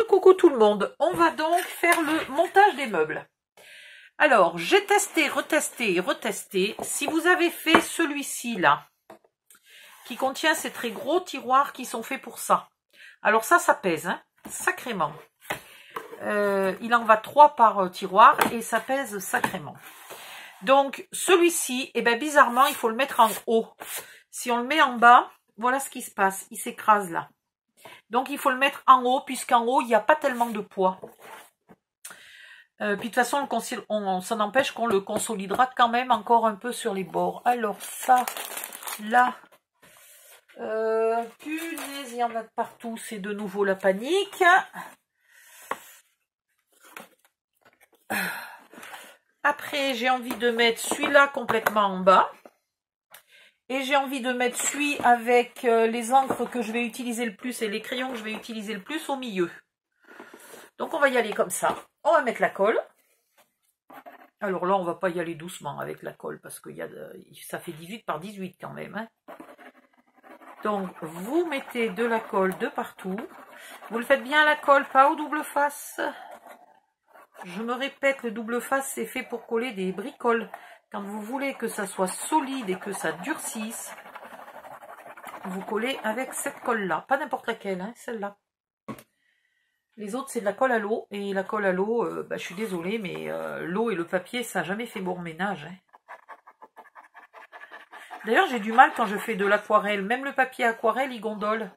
Coucou tout le monde, on va donc faire le montage des meubles. Alors, j'ai testé, retesté et retesté. Si vous avez fait celui-ci là, qui contient ces très gros tiroirs qui sont faits pour ça. Alors ça pèse, hein, sacrément. Il en va 3 par tiroir et ça pèse sacrément. Donc, celui-ci, eh ben, bizarrement, il faut le mettre en haut. Si on le met en bas, voilà ce qui se passe, il s'écrase là. Donc, il faut le mettre en haut, puisqu'en haut, il n'y a pas tellement de poids. Puis, de toute façon, ça n'empêche qu'on le consolidera quand même encore un peu sur les bords. Alors, ça, là, punaise, il y en a de partout. C'est de nouveau la panique. Après, j'ai envie de mettre celui-là complètement en bas. Et j'ai envie de mettre celui avec les encres que je vais utiliser le plus et les crayons que je vais utiliser le plus au milieu. Donc on va y aller comme ça. On va mettre la colle. Alors là, on va pas y aller doucement avec la colle parce que ça fait 18 par 18 quand même. Hein. Donc vous mettez de la colle de partout. Vous le faites bien la colle, pas au double face. Je me répète, le double face c'est fait pour coller des bricoles. Quand vous voulez que ça soit solide et que ça durcisse, vous collez avec cette colle-là. Pas n'importe laquelle, hein, celle-là. Les autres, c'est de la colle à l'eau. Et la colle à l'eau, je suis désolée, mais l'eau et le papier, ça n'a jamais fait bon ménage. Hein. D'ailleurs, j'ai du mal quand je fais de l'aquarelle. Même le papier aquarelle, il gondole.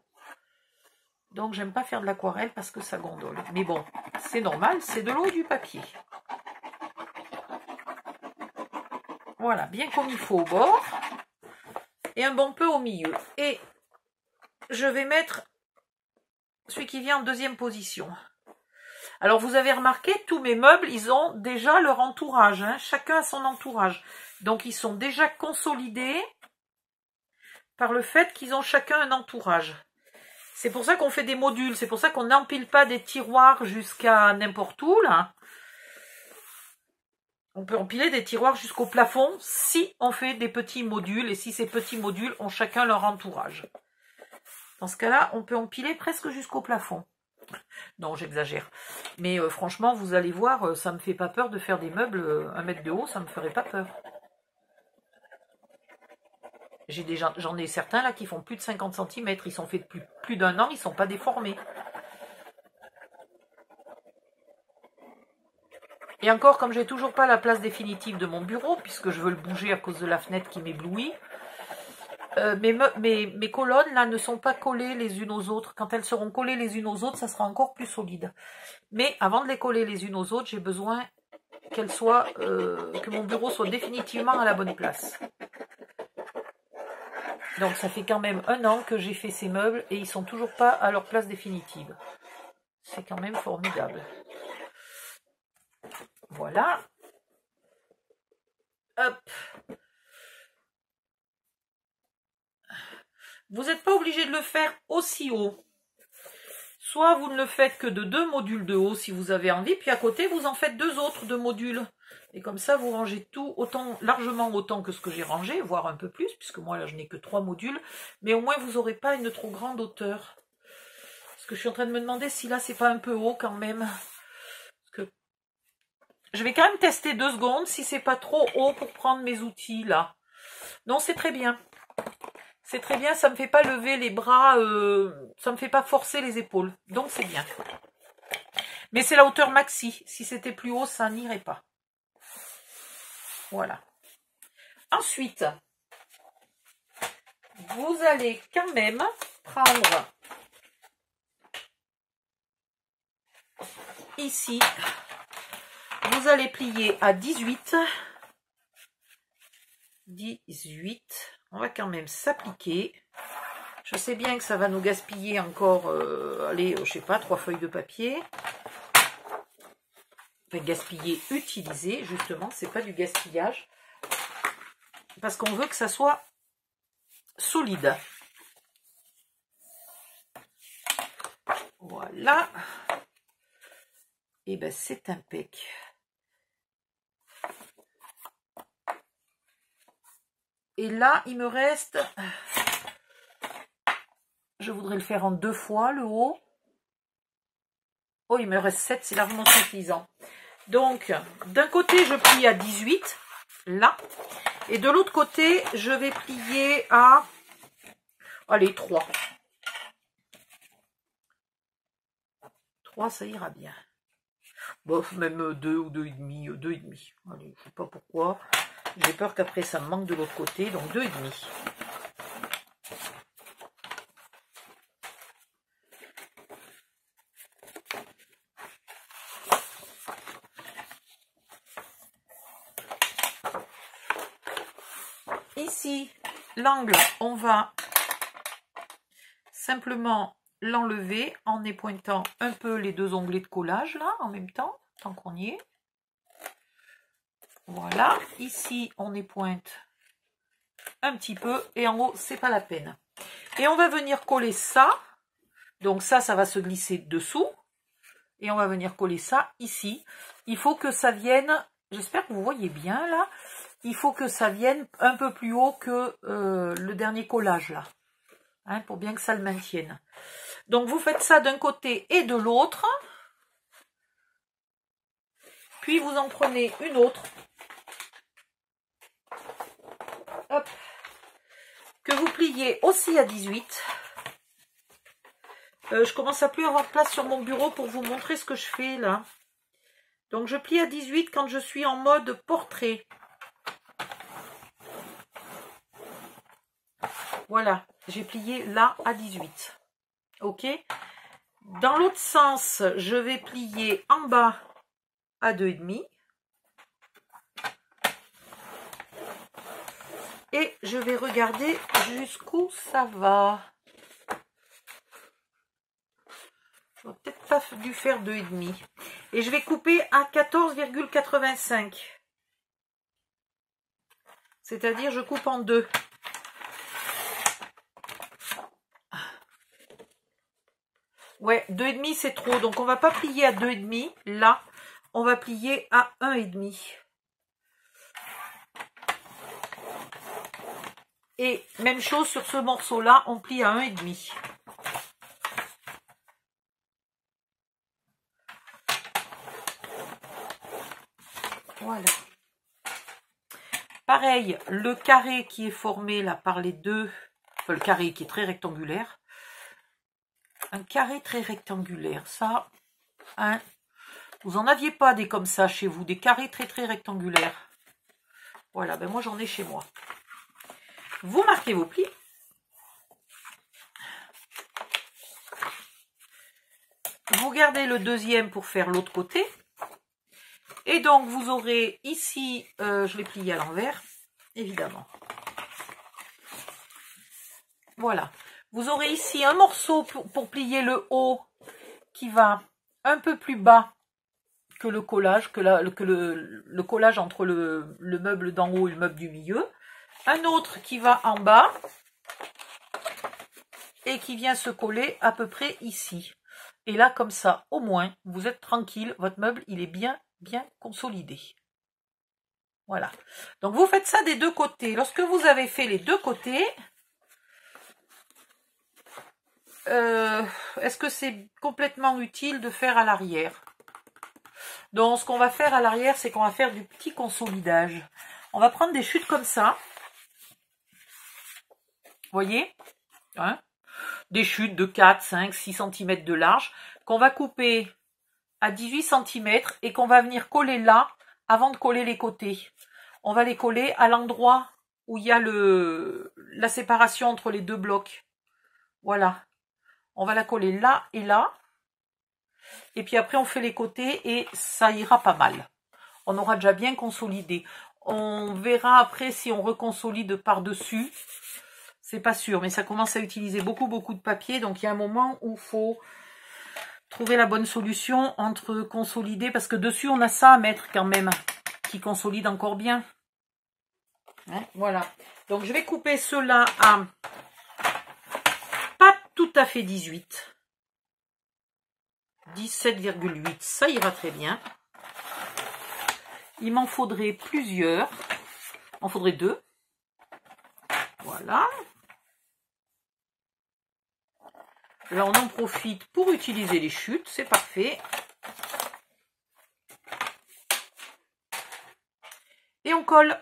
Donc, j'aime pas faire de l'aquarelle parce que ça gondole. Mais bon, c'est normal, c'est de l'eau et du papier. Voilà, bien comme il faut au bord. Et un bon peu au milieu. Et je vais mettre celui qui vient en deuxième position. Alors, vous avez remarqué, tous mes meubles, ils ont déjà leur entourage. Hein, chacun a son entourage. Donc, ils sont déjà consolidés par le fait qu'ils ont chacun un entourage. C'est pour ça qu'on fait des modules. C'est pour ça qu'on n'empile pas des tiroirs jusqu'à n'importe où, là. On peut empiler des tiroirs jusqu'au plafond si on fait des petits modules et si ces petits modules ont chacun leur entourage. Dans ce cas-là, on peut empiler presque jusqu'au plafond. Non, j'exagère. Mais franchement, vous allez voir, ça me fait pas peur de faire des meubles 1 mètre de haut, ça me ferait pas peur. J'en ai certains là qui font plus de 50 cm, ils sont faits depuis plus d'1 an, ils sont pas déformés. Et encore, comme j'ai toujours pas la place définitive de mon bureau, puisque je veux le bouger à cause de la fenêtre qui m'éblouit, mes colonnes là ne sont pas collées les unes aux autres. Quand elles seront collées les unes aux autres, ça sera encore plus solide. Mais avant de les coller les unes aux autres, j'ai besoin que mon bureau soit définitivement à la bonne place. Donc ça fait quand même 1 an que j'ai fait ces meubles et ils sont toujours pas à leur place définitive. C'est quand même formidable. Voilà. Hop. Vous n'êtes pas obligé de le faire aussi haut. Soit vous ne le faites que de 2 modules de haut si vous avez envie, puis à côté vous en faites 2 autres de modules. Et comme ça vous rangez tout largement autant que ce que j'ai rangé, voire un peu plus, puisque moi là je n'ai que 3 modules, mais au moins vous n'aurez pas une trop grande hauteur. Parce que je suis en train de me demander si là c'est pas un peu haut quand même. Parce que je vais quand même tester 2 secondes si c'est pas trop haut pour prendre mes outils là. Non, c'est très bien. C'est très bien, ça me fait pas lever les bras, ça me fait pas forcer les épaules. Donc c'est bien. Mais c'est la hauteur maxi. Si c'était plus haut, ça n'irait pas. Voilà. Ensuite, vous allez quand même prendre ici, vous allez plier à 18. 18. On va quand même s'appliquer. Je sais bien que ça va nous gaspiller encore, allez, je sais pas, 3 feuilles de papier. Enfin, gaspiller, utiliser, justement, c'est pas du gaspillage. Parce qu'on veut que ça soit solide. Voilà. Et ben c'est impec. Et là, il me reste... Je voudrais le faire en 2 fois, le haut. Oh, il me reste 7, c'est largement suffisant. Donc, d'un côté, je plie à 18, là. Et de l'autre côté, je vais plier à... Allez, 3. 3, ça ira bien. Bof, même 2 ou 2,5. 2,5. Allez, je sais pas pourquoi. J'ai peur qu'après, ça me manque de l'autre côté. Donc, 2,5. Ici, l'angle, on va simplement l'enlever en épointant un peu les deux onglets de collage là en même temps, tant qu'on y est. Voilà, ici on épointe un petit peu et en haut c'est pas la peine. Et on va venir coller ça, donc ça va se glisser dessous et on va venir coller ça ici. Il faut que ça vienne, j'espère que vous voyez bien là, il faut que ça vienne un peu plus haut que le dernier collage là, hein, pour bien que ça le maintienne. Donc vous faites ça d'un côté et de l'autre, puis vous en prenez une autre, hop, que vous pliez aussi à 18. Je commence à plus avoir de place sur mon bureau pour vous montrer ce que je fais là. Donc je plie à 18 quand je suis en mode portrait. Voilà, j'ai plié là à 18. Ok. Dans l'autre sens, je vais plier en bas à 2,5. Et je vais regarder jusqu'où ça va. J'aurais peut-être pas dû faire 2,5. Et je vais couper à 14,85. C'est-à-dire, je coupe en deux. Ouais, 2,5 c'est trop. Donc, on va pas plier à 2,5. Là, on va plier à 1,5. Et même chose sur ce morceau-là, on plie à 1,5. Voilà. Pareil, le carré qui est formé là par les deux, enfin le carré qui est très rectangulaire. Un carré très rectangulaire, ça, hein, vous en aviez pas des comme ça chez vous, des carrés très rectangulaires. Voilà, ben moi j'en ai chez moi. Vous marquez vos plis. Vous gardez le deuxième pour faire l'autre côté. Et donc, vous aurez ici, je l'ai plié à l'envers, évidemment. Voilà. Vous aurez ici un morceau pour plier le haut qui va un peu plus bas que le collage, le collage entre le meuble d'en haut et le meuble du milieu. Un autre qui va en bas et qui vient se coller à peu près ici. Et là, comme ça, au moins, vous êtes tranquille, votre meuble, il est bien consolidé. Voilà. Donc, vous faites ça des deux côtés. Lorsque vous avez fait les deux côtés, est-ce que c'est complètement utile de faire à l'arrière? Donc, ce qu'on va faire à l'arrière, c'est qu'on va faire du petit consolidage. On va prendre des chutes comme ça. Vous voyez, hein, des chutes de 4, 5, 6 cm de large qu'on va couper à 18 cm et qu'on va venir coller là avant de coller les côtés. On va les coller à l'endroit où il y a la séparation entre les deux blocs. Voilà. On va la coller là et là. Et puis après, on fait les côtés et ça ira pas mal. On aura déjà bien consolidé. On verra après si on reconsolide par-dessus. C'est pas sûr, mais ça commence à utiliser beaucoup de papier. Donc, il y a un moment où il faut trouver la bonne solution entre consolider. Parce que dessus, on a ça à mettre quand même, qui consolide encore bien. Hein, voilà. Donc, je vais couper cela à pas tout à fait 18. 17,8, ça ira très bien. Il m'en faudrait plusieurs. Il m'en faudrait 2. Voilà. Là, on en profite pour utiliser les chutes. C'est parfait. Et on colle.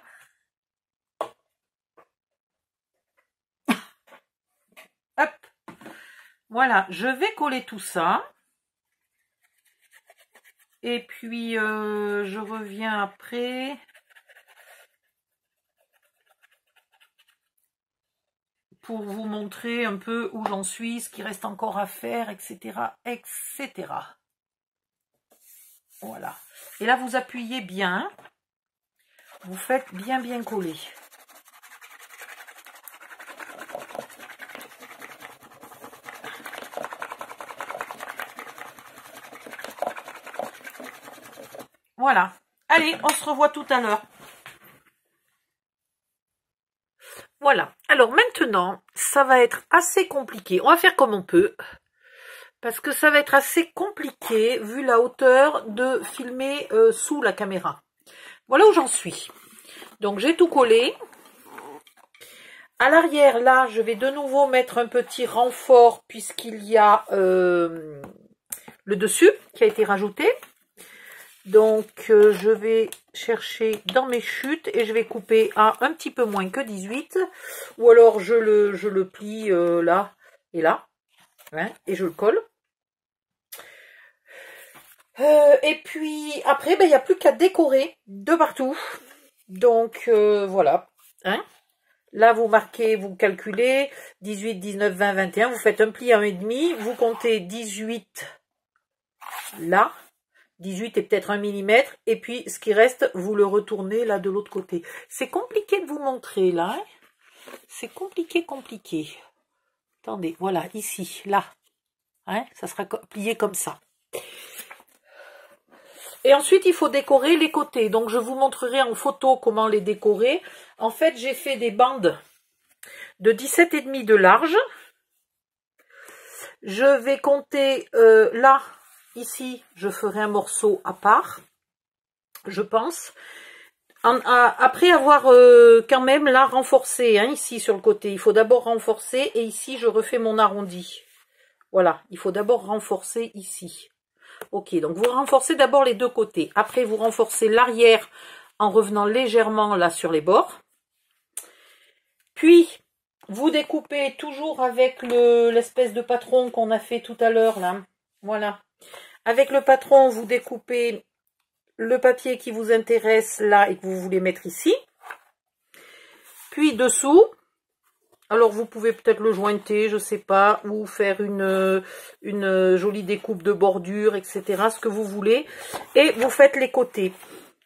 Hop. Voilà, je vais coller tout ça. Et puis, je reviens après. Pour vous montrer un peu où j'en suis, ce qui reste encore à faire, etc., etc. Voilà. Et là, vous appuyez bien. Vous faites bien coller. Voilà. Allez, on se revoit tout à l'heure. Voilà. Alors maintenant, ça va être assez compliqué. On va faire comme on peut. Parce que ça va être assez compliqué, vu la hauteur, de filmer sous la caméra. Voilà où j'en suis. Donc j'ai tout collé. À l'arrière, là, je vais de nouveau mettre un petit renfort, puisqu'il y a le dessus qui a été rajouté. Donc, je vais chercher dans mes chutes et je vais couper à un petit peu moins que 18. Ou alors, je le plie là et là. Hein, et je le colle. Et puis, après, ben, il n'y a plus qu'à décorer de partout. Donc, voilà. Hein. Là, vous marquez, vous calculez 18, 19, 20, 21. Vous faites un pli à 1,5. Vous comptez 18 là. 18 et peut-être 1 mm, et puis ce qui reste, vous le retournez là de l'autre côté. C'est compliqué de vous montrer là, hein, c'est compliqué. Attendez, voilà, ici, là, hein, ça sera plié comme ça. Et ensuite, il faut décorer les côtés, donc je vous montrerai en photo comment les décorer. En fait, j'ai fait des bandes de 17,5 de large. Je vais compter là. Ici, je ferai un morceau à part, je pense. Après avoir quand même là renforcé, hein, ici sur le côté, il faut d'abord renforcer et ici je refais mon arrondi. Voilà, il faut d'abord renforcer ici. Ok, donc vous renforcez d'abord les deux côtés. Après, vous renforcez l'arrière en revenant légèrement là sur les bords. Puis, vous découpez toujours avec l'espèce de patron qu'on a fait tout à l'heure là. Voilà. Avec le patron, vous découpez le papier qui vous intéresse là et que vous voulez mettre ici. Puis dessous, alors vous pouvez peut-être le jointer, je sais pas, ou faire une jolie découpe de bordure, etc. Ce que vous voulez. Et vous faites les côtés.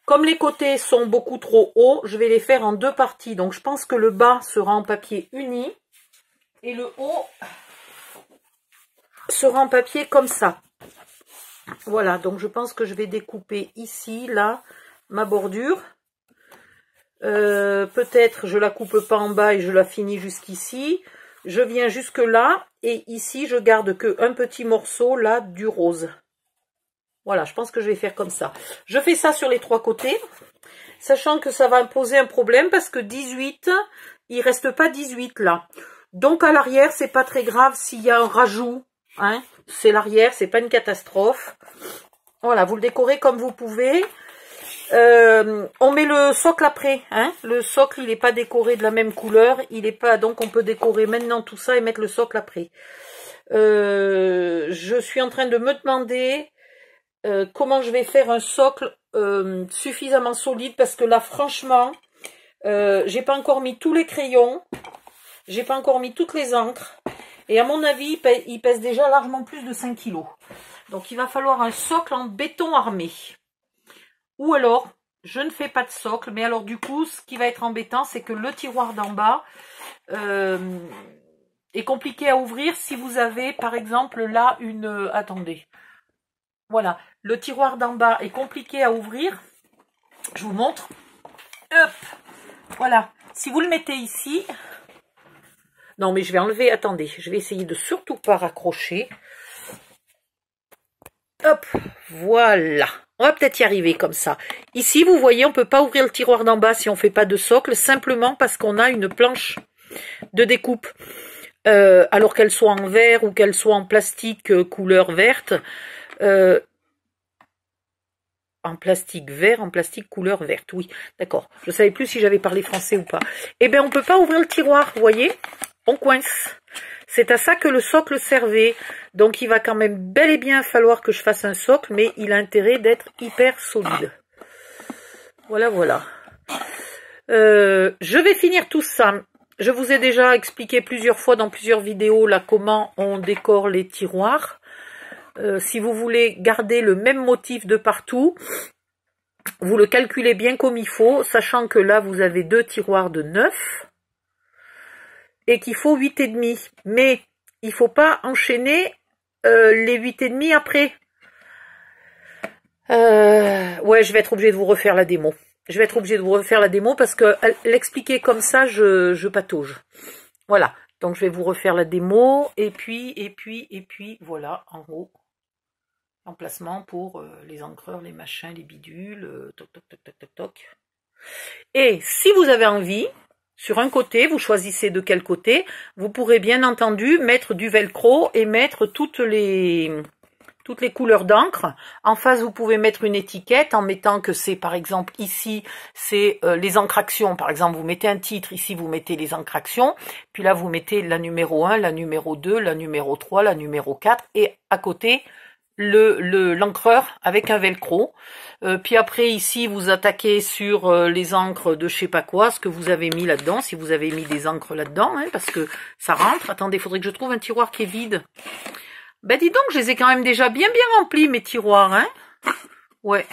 Comme les côtés sont beaucoup trop hauts, je vais les faire en deux parties. Donc je pense que le bas sera en papier uni et le haut sera en papier comme ça. Voilà, donc je pense que je vais découper ici, là, ma bordure. Peut-être je la coupe pas en bas et je la finis jusqu'ici. Je viens jusque là et ici je garde que un petit morceau là du rose. Voilà, je pense que je vais faire comme ça. Je fais ça sur les trois côtés, sachant que ça va me poser un problème parce que 18, il reste pas 18 là. Donc à l'arrière, c'est pas très grave s'il y a un rajout. Hein, c'est l'arrière, c'est pas une catastrophe. Voilà, vous le décorez comme vous pouvez. On met le socle après. Hein, le socle, il n'est pas décoré de la même couleur. Il est pas, donc on peut décorer maintenant tout ça et mettre le socle après. Je suis en train de me demander comment je vais faire un socle suffisamment solide parce que là, franchement, j'ai pas encore mis tous les crayons. J'ai pas encore mis toutes les encres. Et à mon avis, il pèse déjà largement plus de 5 kg. Donc, il va falloir un socle en béton armé. Ou alors, je ne fais pas de socle. Mais alors, du coup, ce qui va être embêtant, c'est que le tiroir d'en bas est compliqué à ouvrir si vous avez, par exemple, là, une... attendez. Voilà. Le tiroir d'en bas est compliqué à ouvrir. Je vous montre. Hop. Voilà. Si vous le mettez ici... Non, mais je vais enlever, attendez, je vais essayer de surtout pas raccrocher. Hop, voilà. On va peut-être y arriver comme ça. Ici, vous voyez, on ne peut pas ouvrir le tiroir d'en bas si on ne fait pas de socle, simplement parce qu'on a une planche de découpe. Alors qu'elle soit en verre ou qu'elle soit en plastique couleur verte. en plastique vert, en plastique couleur verte. Oui, d'accord. Je savais plus si j'avais parlé français ou pas. Eh bien, on peut pas ouvrir le tiroir, vous voyez? On coince. C'est à ça que le socle servait. Donc, il va quand même bel et bien falloir que je fasse un socle, mais il a intérêt d'être hyper solide. Voilà, voilà. Je vais finir tout ça. Je vous ai déjà expliqué plusieurs fois dans plusieurs vidéos là comment on décore les tiroirs. Si vous voulez garder le même motif de partout, vous le calculez bien comme il faut, sachant que là vous avez 2 tiroirs de 9 et qu'il faut 8,5. Mais il ne faut pas enchaîner les 8,5 après. Ouais, je vais être obligée de vous refaire la démo. Je vais être obligée de vous refaire la démo parce que l'expliquer comme ça, je patauge. Voilà. Donc je vais vous refaire la démo et puis voilà en haut. Emplacement pour les encreurs, les machins, les bidules, toc toc toc toc toc toc. Et si vous avez envie, sur un côté, vous choisissez de quel côté, vous pourrez bien entendu mettre du velcro et mettre toutes les couleurs d'encre. En face, vous pouvez mettre une étiquette en mettant que c'est, par exemple, ici, c'est les encrations. Par exemple, vous mettez un titre, ici, vous mettez les encrations. Puis là, vous mettez la numéro 1, la numéro 2, la numéro 3, la numéro 4. Et à côté, l'encreur avec un velcro. Puis après, ici, vous attaquez sur les encres de je sais pas quoi, ce que vous avez mis là-dedans. Si vous avez mis des encres là-dedans, hein, parce que ça rentre. Attendez, il faudrait que je trouve un tiroir qui est vide. Ben dis donc, je les ai quand même déjà bien remplis, mes tiroirs, hein. Ouais.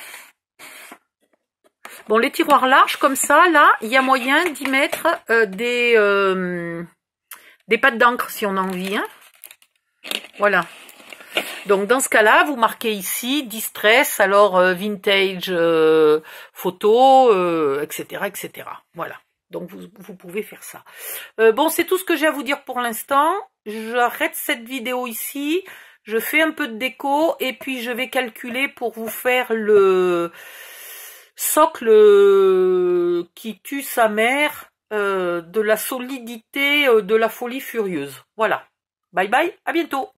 Bon, les tiroirs larges, comme ça, là, il y a moyen d'y mettre des pattes d'encre, si on a envie, hein. Voilà. Donc, dans ce cas-là, vous marquez ici, distress, alors vintage photo, etc., etc. Voilà. Donc, vous pouvez faire ça. Bon, c'est tout ce que j'ai à vous dire pour l'instant. J'arrête cette vidéo ici. Je fais un peu de déco et puis je vais calculer pour vous faire le socle qui tue sa mère, de la solidité de la folie furieuse. Voilà. Bye bye, à bientôt.